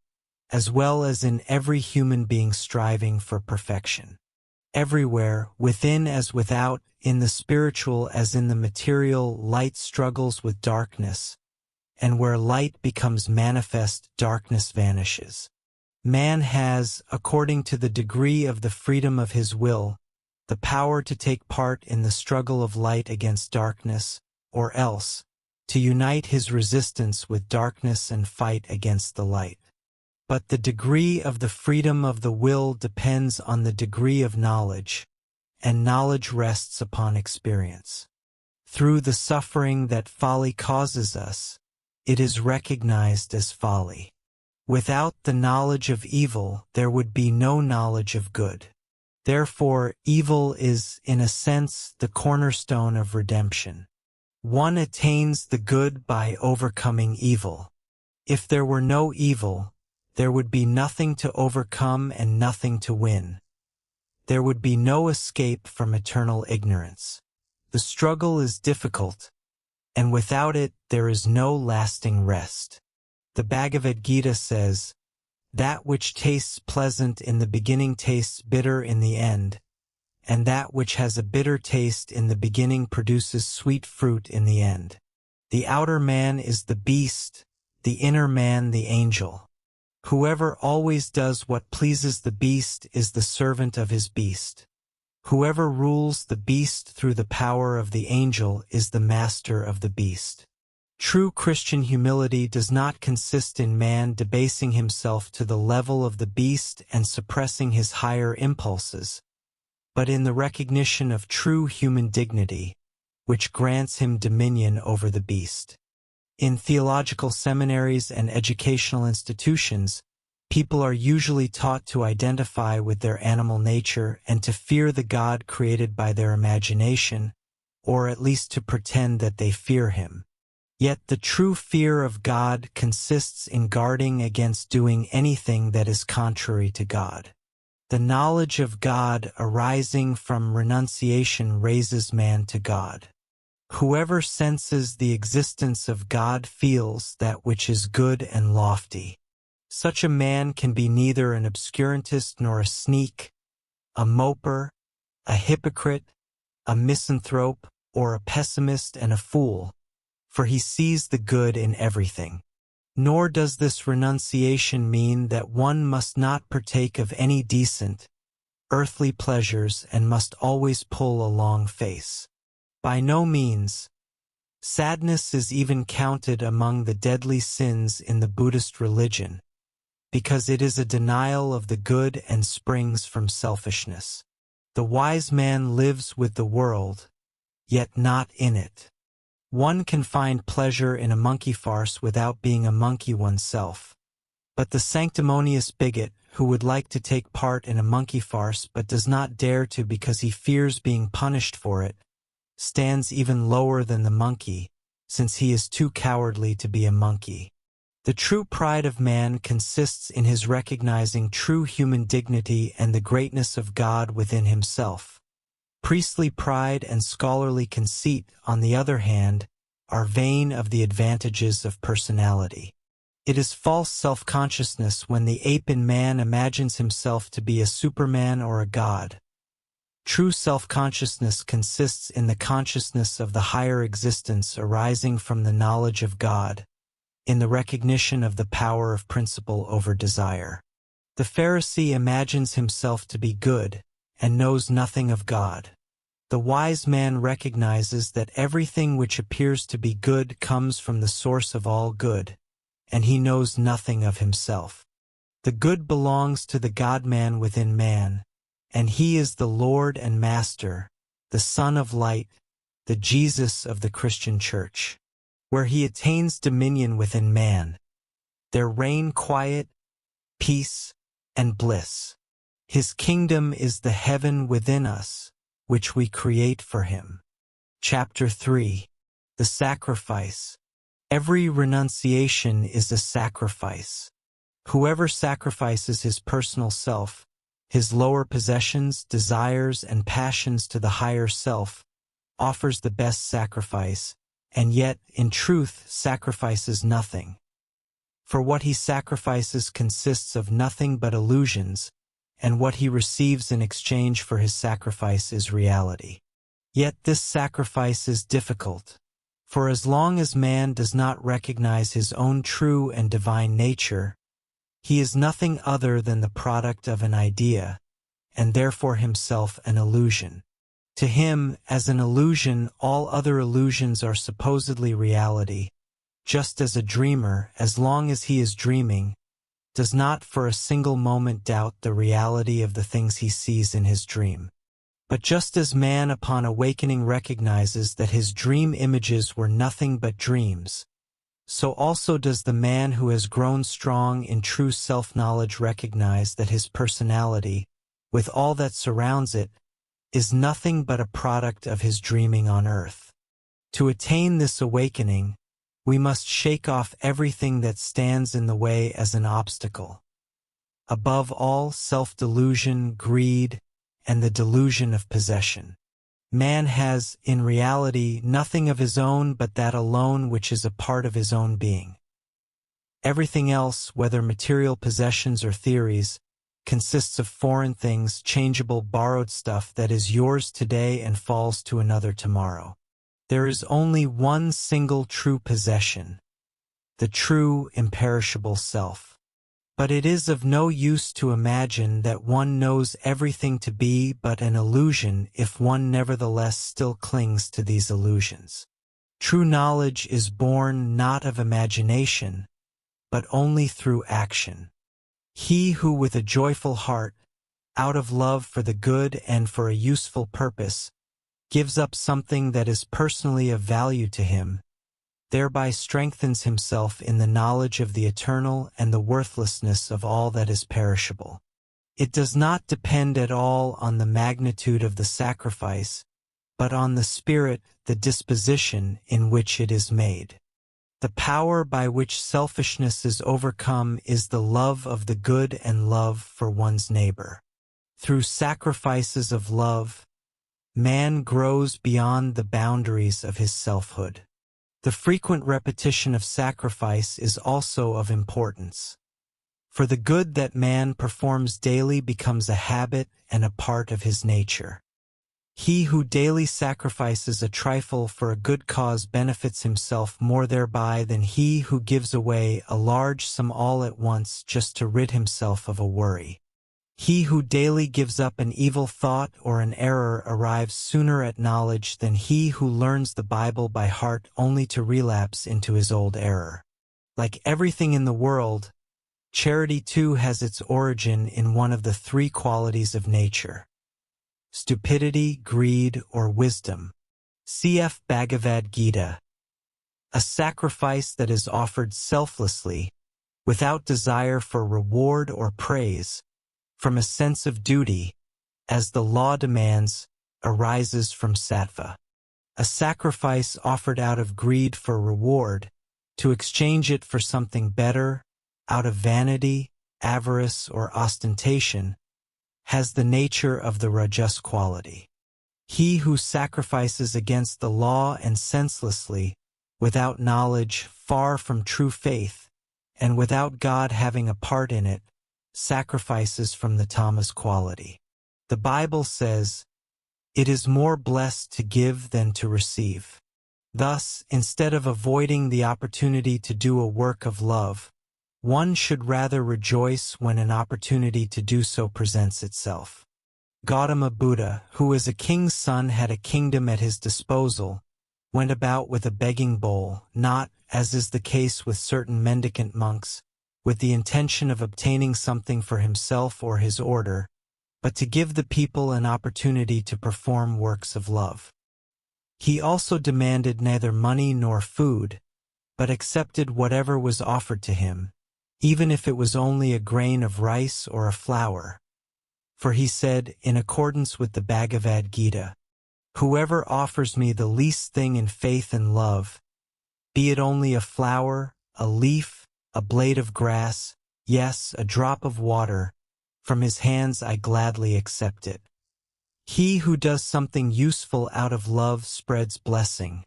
Speaker 1: as well as in every human being striving for perfection. Everywhere, within as without, in the spiritual as in the material, light struggles with darkness, and where light becomes manifest, darkness vanishes. Man has, according to the degree of the freedom of his will, the power to take part in the struggle of light against darkness, or else, to unite his resistance with darkness and fight against the light. But the degree of the freedom of the will depends on the degree of knowledge, and knowledge rests upon experience. Through the suffering that folly causes us, it is recognized as folly. Without the knowledge of evil, there would be no knowledge of good. Therefore, evil is, in a sense, the cornerstone of redemption. One attains the good by overcoming evil. If there were no evil, there would be nothing to overcome and nothing to win. There would be no escape from eternal ignorance. The struggle is difficult, and without it there is no lasting rest. The Bhagavad Gita says, "That which tastes pleasant in the beginning tastes bitter in the end, and that which has a bitter taste in the beginning produces sweet fruit in the end." The outer man is the beast, the inner man the angel. Whoever always does what pleases the beast is the servant of his beast. Whoever rules the beast through the power of the angel is the master of the beast. True Christian humility does not consist in man debasing himself to the level of the beast and suppressing his higher impulses, but in the recognition of true human dignity, which grants him dominion over the beast. In theological seminaries and educational institutions, people are usually taught to identify with their animal nature and to fear the God created by their imagination, or at least to pretend that they fear him. Yet the true fear of God consists in guarding against doing anything that is contrary to God. The knowledge of God arising from renunciation raises man to God. Whoever senses the existence of God feels that which is good and lofty. Such a man can be neither an obscurantist nor a sneak, a moper, a hypocrite, a misanthrope, or a pessimist and a fool, for he sees the good in everything. Nor does this renunciation mean that one must not partake of any decent, earthly pleasures and must always pull a long face. By no means. Sadness is even counted among the deadly sins in the Buddhist religion, because it is a denial of the good and springs from selfishness. The wise man lives with the world, yet not in it. One can find pleasure in a monkey farce without being a monkey oneself. But the sanctimonious bigot, who would like to take part in a monkey farce but does not dare to because he fears being punished for it, stands even lower than the monkey, since he is too cowardly to be a monkey. The true pride of man consists in his recognizing true human dignity and the greatness of God within himself. Priestly pride and scholarly conceit, on the other hand, are vain of the advantages of personality. It is false self-consciousness when the ape in man imagines himself to be a superman or a god. True self-consciousness consists in the consciousness of the higher existence arising from the knowledge of God, in the recognition of the power of principle over desire. The Pharisee imagines himself to be good, and knows nothing of God. The wise man recognizes that everything which appears to be good comes from the source of all good, and he knows nothing of himself. The good belongs to the God-man within man, and he is the Lord and Master, the Son of Light, the Jesus of the Christian Church. Where he attains dominion within man, there reign quiet, peace, and bliss. His kingdom is the heaven within us, which we create for him. Chapter 3. The Sacrifice. Every renunciation is a sacrifice. Whoever sacrifices his personal self, his lower possessions, desires, and passions to the higher self, offers the best sacrifice, and yet, in truth, sacrifices nothing. For what he sacrifices consists of nothing but illusions, and what he receives in exchange for his sacrifice is reality. Yet this sacrifice is difficult, for as long as man does not recognize his own true and divine nature, he is nothing other than the product of an idea, and therefore himself an illusion. To him, as an illusion, all other illusions are supposedly reality, just as a dreamer, as long as he is dreaming, does not for a single moment doubt the reality of the things he sees in his dream. But just as man upon awakening recognizes that his dream images were nothing but dreams, so also does the man who has grown strong in true self-knowledge recognize that his personality, with all that surrounds it, is nothing but a product of his dreaming on earth. To attain this awakening, we must shake off everything that stands in the way as an obstacle. Above all, self-delusion, greed, and the delusion of possession. Man has, in reality, nothing of his own but that alone which is a part of his own being. Everything else, whether material possessions or theories, consists of foreign things, changeable, borrowed stuff that is yours today and falls to another tomorrow. There is only one single true possession, the true, imperishable self. But it is of no use to imagine that one knows everything to be but an illusion if one nevertheless still clings to these illusions. True knowledge is born not of imagination, but only through action. He who with a joyful heart, out of love for the good and for a useful purpose, gives up something that is personally of value to him, thereby strengthens himself in the knowledge of the eternal and the worthlessness of all that is perishable. It does not depend at all on the magnitude of the sacrifice, but on the spirit, the disposition in which it is made. The power by which selfishness is overcome is the love of the good and love for one's neighbor. Through sacrifices of love, man grows beyond the boundaries of his selfhood. The frequent repetition of sacrifice is also of importance. For the good that man performs daily becomes a habit and a part of his nature. He who daily sacrifices a trifle for a good cause benefits himself more thereby than he who gives away a large sum all at once just to rid himself of a worry. He who daily gives up an evil thought or an error arrives sooner at knowledge than he who learns the Bible by heart only to relapse into his old error. Like everything in the world, charity too has its origin in one of the three qualities of nature: stupidity, greed, or wisdom. Cf. Bhagavad Gita. A sacrifice that is offered selflessly, without desire for reward or praise, from a sense of duty, as the law demands, arises from sattva. A sacrifice offered out of greed for reward, to exchange it for something better, out of vanity, avarice, or ostentation, has the nature of the rajas quality. He who sacrifices against the law and senselessly, without knowledge, far from true faith, and without God having a part in it, sacrifices from the tamas quality. The Bible says, "It is more blessed to give than to receive." Thus, instead of avoiding the opportunity to do a work of love, one should rather rejoice when an opportunity to do so presents itself. Gautama Buddha, who as a king's son had a kingdom at his disposal, went about with a begging bowl, not, as is the case with certain mendicant monks, with the intention of obtaining something for himself or his order, but to give the people an opportunity to perform works of love. He also demanded neither money nor food, but accepted whatever was offered to him, even if it was only a grain of rice or a flour. For he said, in accordance with the Bhagavad Gita, "Whoever offers me the least thing in faith and love, be it only a flower, a leaf, a blade of grass, yes, a drop of water, from his hands I gladly accept it." He who does something useful out of love spreads blessing,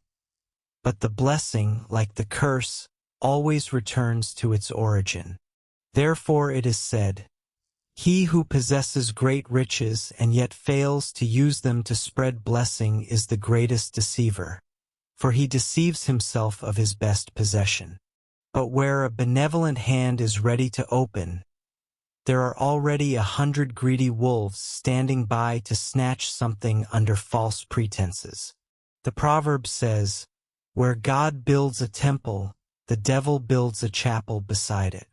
Speaker 1: but the blessing, like the curse, always returns to its origin. Therefore it is said, "He who possesses great riches and yet fails to use them to spread blessing is the greatest deceiver, for he deceives himself of his best possession." But where a benevolent hand is ready to open, there are already 100 greedy wolves standing by to snatch something under false pretenses. The proverb says, "Where God builds a temple, the devil builds a chapel beside it."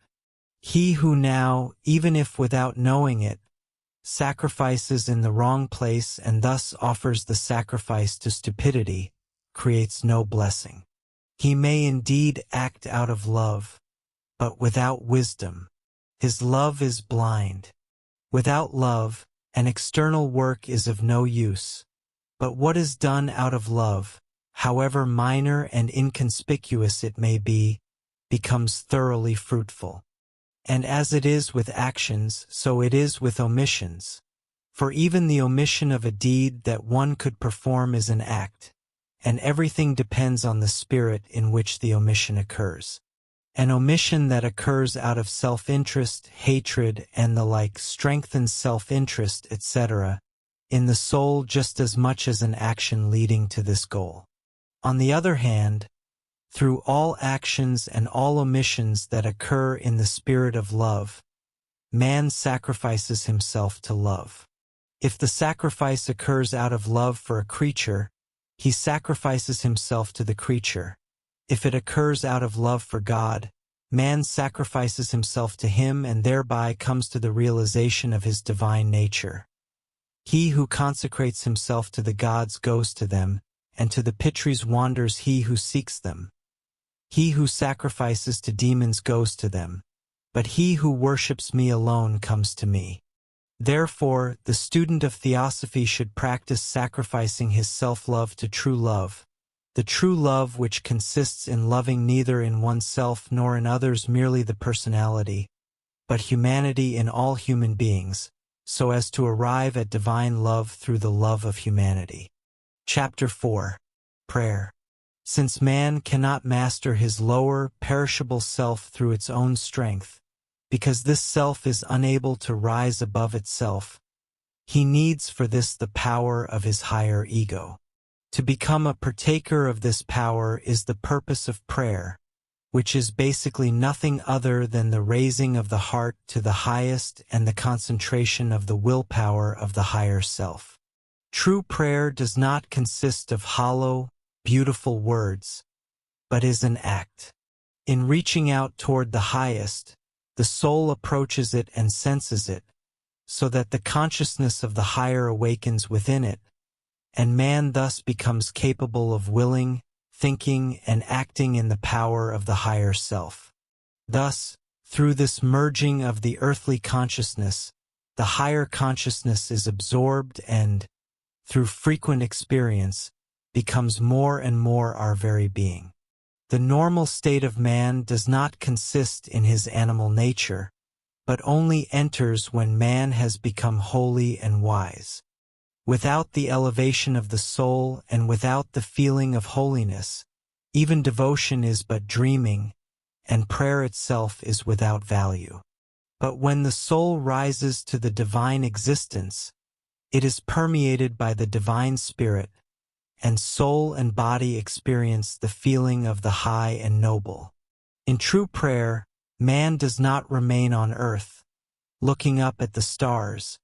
Speaker 1: He who now, even if without knowing it, sacrifices in the wrong place and thus offers the sacrifice to stupidity, creates no blessing. He may indeed act out of love, but without wisdom. His love is blind. Without love, an external work is of no use. But what is done out of love, however minor and inconspicuous it may be, becomes thoroughly fruitful. And as it is with actions, so it is with omissions. For even the omission of a deed that one could perform is an act, and everything depends on the spirit in which the omission occurs. An omission that occurs out of self-interest, hatred, and the like strengthens self-interest, etc., in the soul just as much as an action leading to this goal. On the other hand, through all actions and all omissions that occur in the spirit of love, man sacrifices himself to love. If the sacrifice occurs out of love for a creature, he sacrifices himself to the creature. If it occurs out of love for God, man sacrifices himself to him and thereby comes to the realization of his divine nature. He who consecrates himself to the gods goes to them, and to the pitris wanders he who seeks them. He who sacrifices to demons goes to them, but he who worships me alone comes to me. Therefore, the student of theosophy should practice sacrificing his self-love to true love, the true love which consists in loving neither in oneself nor in others merely the personality, but humanity in all human beings, so as to arrive at divine love through the love of humanity. Chapter 4. Prayer. Since man cannot master his lower, perishable self through its own strength, because this self is unable to rise above itself, he needs for this the power of his higher ego. To become a partaker of this power is the purpose of prayer, which is basically nothing other than the raising of the heart to the highest and the concentration of the willpower of the higher self. True prayer does not consist of hollow, beautiful words, but is an act. In reaching out toward the highest, the soul approaches it and senses it, so that the consciousness of the higher awakens within it, and man thus becomes capable of willing, thinking, and acting in the power of the higher self. Thus, through this merging of the earthly consciousness, the higher consciousness is absorbed and, through frequent experience, becomes more and more our very being. The normal state of man does not consist in his animal nature, but only enters when man has become holy and wise. Without the elevation of the soul and without the feeling of holiness, even devotion is but dreaming, and prayer itself is without value. But when the soul rises to the divine existence, it is permeated by the divine spirit, and soul and body experience the feeling of the high and noble. In true prayer, man does not remain on earth, looking up at the stars,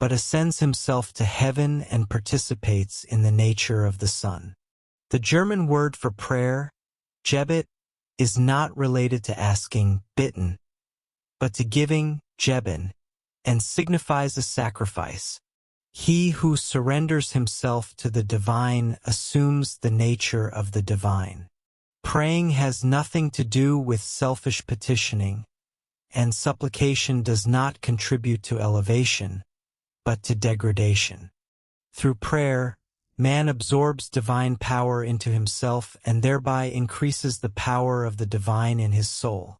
Speaker 1: but ascends himself to heaven and participates in the nature of the sun. The German word for prayer, Gebet, is not related to asking, bitten, but to giving, Geben, and signifies a sacrifice. He who surrenders himself to the divine assumes the nature of the divine. Praying has nothing to do with selfish petitioning, and supplication does not contribute to elevation, but to degradation. Through prayer, man absorbs divine power into himself and thereby increases the power of the divine in his soul.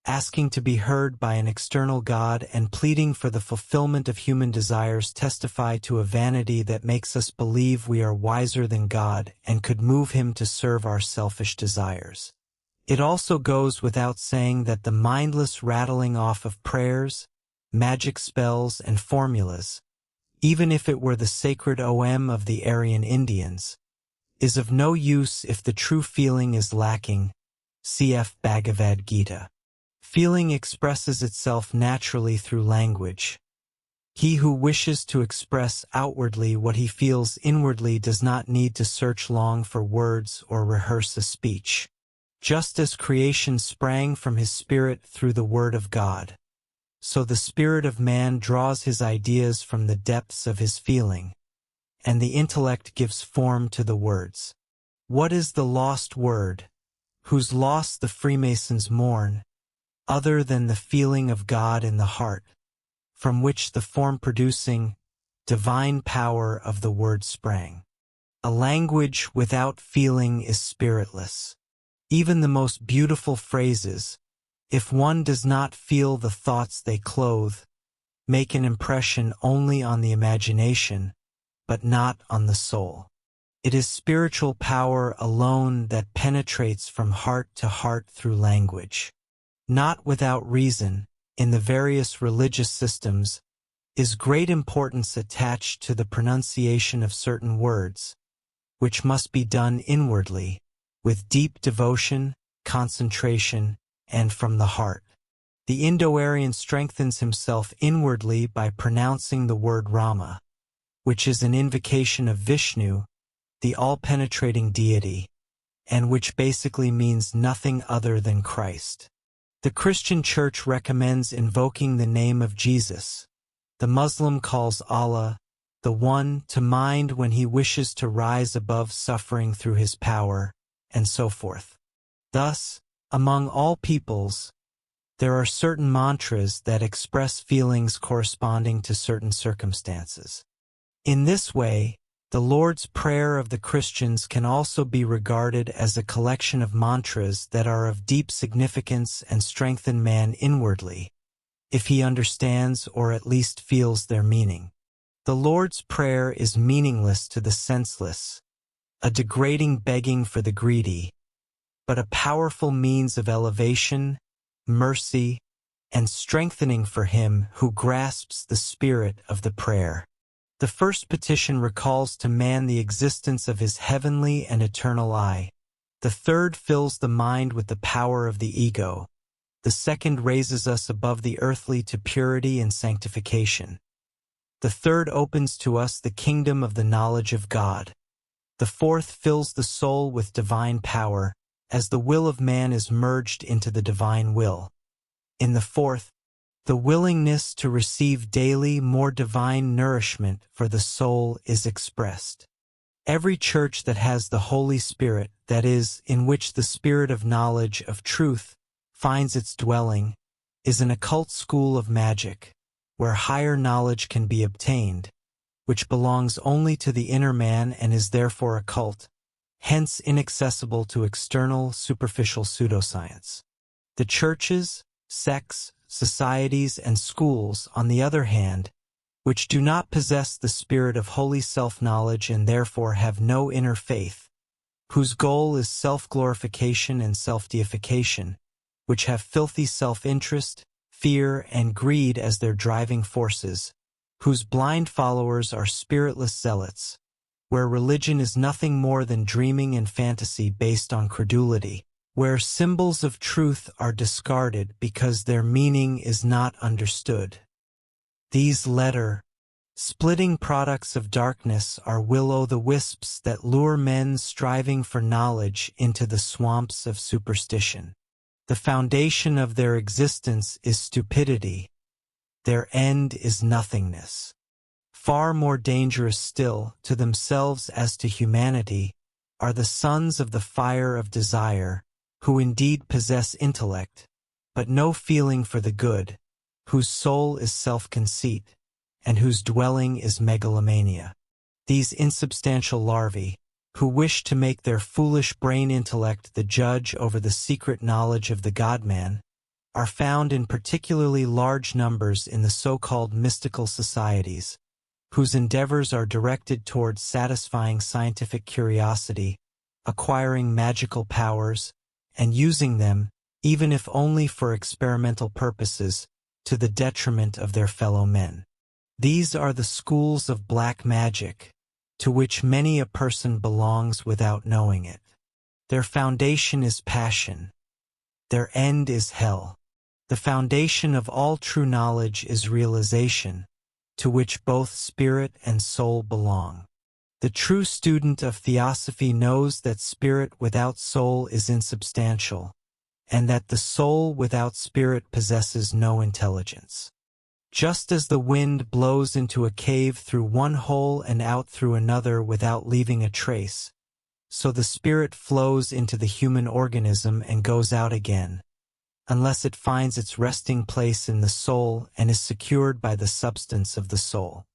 Speaker 1: Asking to be heard by an external God and pleading for the fulfillment of human desires testify to a vanity that makes us believe we are wiser than God and could move him to serve our selfish desires. It also goes without saying that the mindless rattling off of prayers, magic spells, and formulas, even if it were the sacred OM of the Aryan Indians, is of no use if the true feeling is lacking. Cf. Bhagavad Gita. Feeling expresses itself naturally through language. He who wishes to express outwardly what he feels inwardly does not need to search long for words or rehearse a speech. Just as creation sprang from his spirit through the word of God, so the spirit of man draws his ideas from the depths of his feeling, and the intellect gives form to the words. What is the lost word, whose loss the Freemasons mourn, other than the feeling of God in the heart, from which the form-producing, divine power of the word sprang? A language without feeling is spiritless. Even the most beautiful phrases, if one does not feel the thoughts they clothe, make an impression only on the imagination, but not on the soul. It is spiritual power alone that penetrates from heart to heart through language. Not without reason, in the various religious systems, is great importance attached to the pronunciation of certain words, which must be done inwardly, with deep devotion, concentration, and from the heart. The Indo-Aryan strengthens himself inwardly by pronouncing the word Rama, which is an invocation of Vishnu, the all-penetrating deity, and which basically means nothing other than Christ. The Christian Church recommends invoking the name of Jesus. The Muslim calls Allah, the One, to mind when he wishes to rise above suffering through his power, and so forth. Thus, among all peoples, there are certain mantras that express feelings corresponding to certain circumstances. In this way, the Lord's Prayer of the Christians can also be regarded as a collection of mantras that are of deep significance and strengthen man inwardly, if he understands or at least feels their meaning. The Lord's Prayer is meaningless to the senseless, a degrading begging for the greedy, but a powerful means of elevation, mercy, and strengthening for him who grasps the spirit of the prayer. The first petition recalls to man the existence of his heavenly and eternal I. The third fills the mind with the power of the ego. The second raises us above the earthly to purity and sanctification. The third opens to us the kingdom of the knowledge of God. The fourth fills the soul with divine power, as the will of man is merged into the divine will. In the fourth, the willingness to receive daily more divine nourishment for the soul is expressed. Every church that has the Holy Spirit, that is, in which the spirit of knowledge of truth finds its dwelling, is an occult school of magic, where higher knowledge can be obtained, which belongs only to the inner man and is therefore occult, hence inaccessible to external, superficial pseudoscience. The churches, sects, societies, and schools, on the other hand, which do not possess the spirit of holy self-knowledge and therefore have no inner faith, whose goal is self-glorification and self-deification, which have filthy self-interest, fear, and greed as their driving forces, whose blind followers are spiritless zealots, where religion is nothing more than dreaming and fantasy based on credulity, where symbols of truth are discarded because their meaning is not understood. These splitting products of darkness are will-o'-the-wisps that lure men striving for knowledge into the swamps of superstition. The foundation of their existence is stupidity. Their end is nothingness. Far more dangerous still, to themselves as to humanity, are the sons of the fire of desire, who indeed possess intellect, but no feeling for the good, whose soul is self-conceit, and whose dwelling is megalomania. These insubstantial larvae, who wish to make their foolish brain intellect the judge over the secret knowledge of the God-man, are found in particularly large numbers in the so-called mystical societies, whose endeavors are directed towards satisfying scientific curiosity, acquiring magical powers, and using them, even if only for experimental purposes, to the detriment of their fellow men. These are the schools of black magic, to which many a person belongs without knowing it. Their foundation is passion. Their end is hell. The foundation of all true knowledge is realization, to which both spirit and soul belong. The true student of theosophy knows that spirit without soul is insubstantial, and that the soul without spirit possesses no intelligence. Just as the wind blows into a cave through one hole and out through another without leaving a trace, so the spirit flows into the human organism and goes out again, unless it finds its resting place in the soul and is secured by the substance of the soul.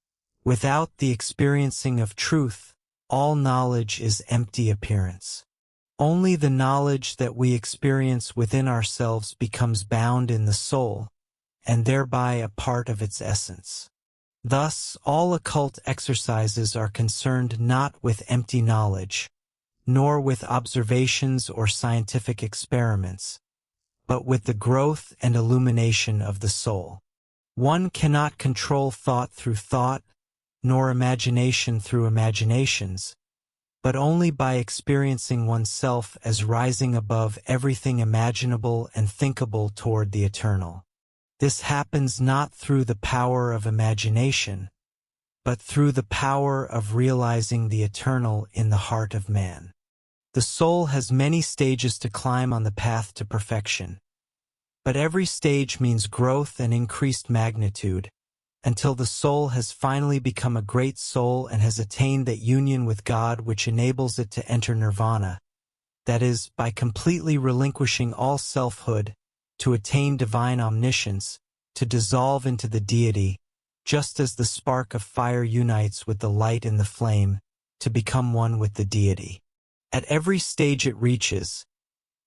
Speaker 1: Without the experiencing of truth, all knowledge is empty appearance. Only the knowledge that we experience within ourselves becomes bound in the soul, and thereby a part of its essence. Thus, all occult exercises are concerned not with empty knowledge, nor with observations or scientific experiments, but with the growth and illumination of the soul. One cannot control thought through thought, nor imagination through imaginations, but only by experiencing oneself as rising above everything imaginable and thinkable toward the eternal. This happens not through the power of imagination, but through the power of realizing the eternal in the heart of man. The soul has many stages to climb on the path to perfection, but every stage means growth and increased magnitude, until the soul has finally become a great soul and has attained that union with God which enables it to enter nirvana, that is, by completely relinquishing all selfhood, to attain divine omniscience, to dissolve into the deity, just as the spark of fire unites with the light in the flame, to become one with the deity. At every stage it reaches,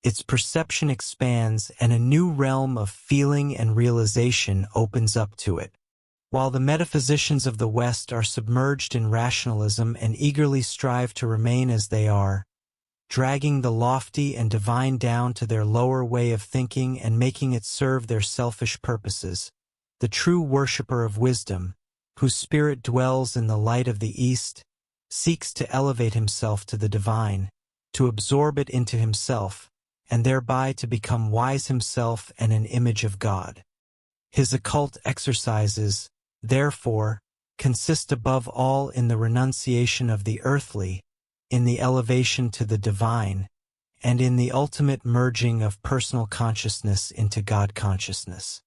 Speaker 1: its perception expands and a new realm of feeling and realization opens up to it. While the metaphysicians of the West are submerged in rationalism and eagerly strive to remain as they are, dragging the lofty and divine down to their lower way of thinking and making it serve their selfish purposes, the true worshipper of wisdom, whose spirit dwells in the light of the East, seeks to elevate himself to the divine, to absorb it into himself, and thereby to become wise himself and an image of God. His occult exercises, therefore, consist above all in the renunciation of the earthly, in the elevation to the divine, and in the ultimate merging of personal consciousness into God consciousness.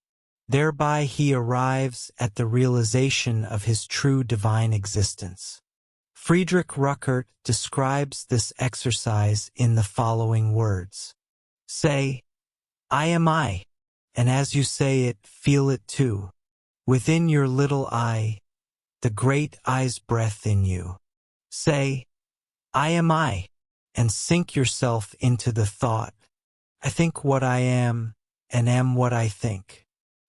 Speaker 1: Thereby he arrives at the realization of his true divine existence. Friedrich Ruckert describes this exercise in the following words. Say, I am I, and as you say it, feel it too. Within your little eye, the great I's breath in you. Say, I am I, and sink yourself into the thought. I think what I am, and am what I think.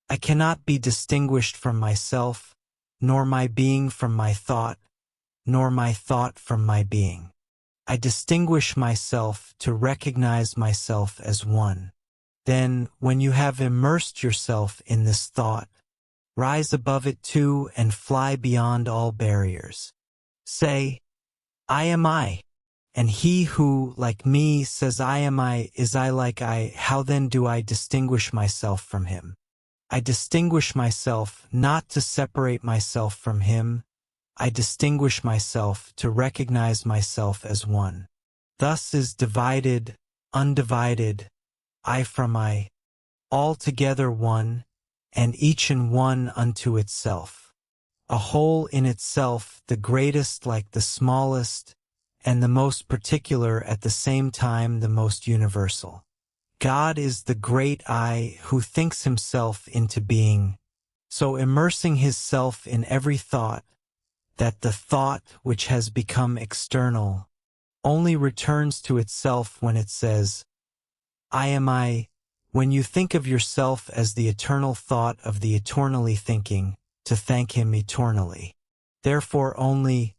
Speaker 1: I cannot be distinguished from myself, nor my being from my thought, nor my thought from my being. I distinguish myself to recognize myself as one. Then, when you have immersed yourself in this thought, rise above it too and fly beyond all barriers. Say, I am I, and he who, like me, says I am I, is I like I, how then do I distinguish myself from him? I distinguish myself not to separate myself from him, I distinguish myself to recognize myself as one. Thus is divided, undivided, I from I, altogether one, and each in one unto itself. A whole in itself, the greatest like the smallest, and the most particular at the same time the most universal. God is the great I who thinks himself into being, so immersing his self in every thought, that the thought which has become external only returns to itself when it says, I am I. When you think of yourself as the eternal thought of the eternally thinking, to thank him eternally. Therefore only,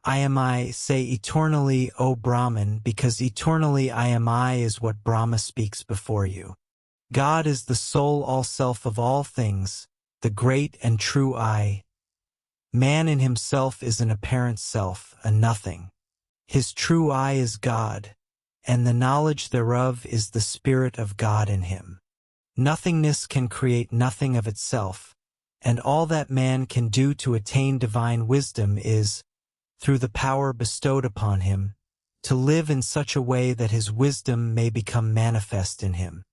Speaker 1: I am I, say eternally, O Brahman, because eternally I am I is what Brahma speaks before you. God is the sole all-self of all things, the great and true I. Man in himself is an apparent self, a nothing. His true I is God, and the knowledge thereof is the Spirit of God in him. Nothingness can create nothing of itself, and all that man can do to attain divine wisdom is, through the power bestowed upon him, to live in such a way that his wisdom may become manifest in him.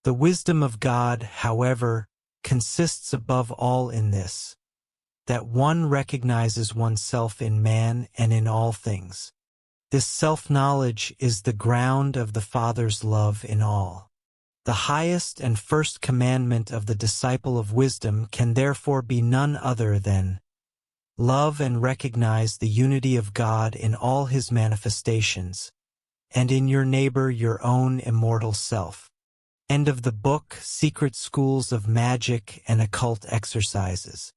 Speaker 1: The wisdom of God, however, consists above all in this, that one recognizes oneself in man and in all things. This self-knowledge is the ground of the Father's love in all. The highest and first commandment of the disciple of wisdom can therefore be none other than love and recognize the unity of God in all his manifestations, and in your neighbor your own immortal self. End of the book, Secret Schools of Magic and Occult Exercises.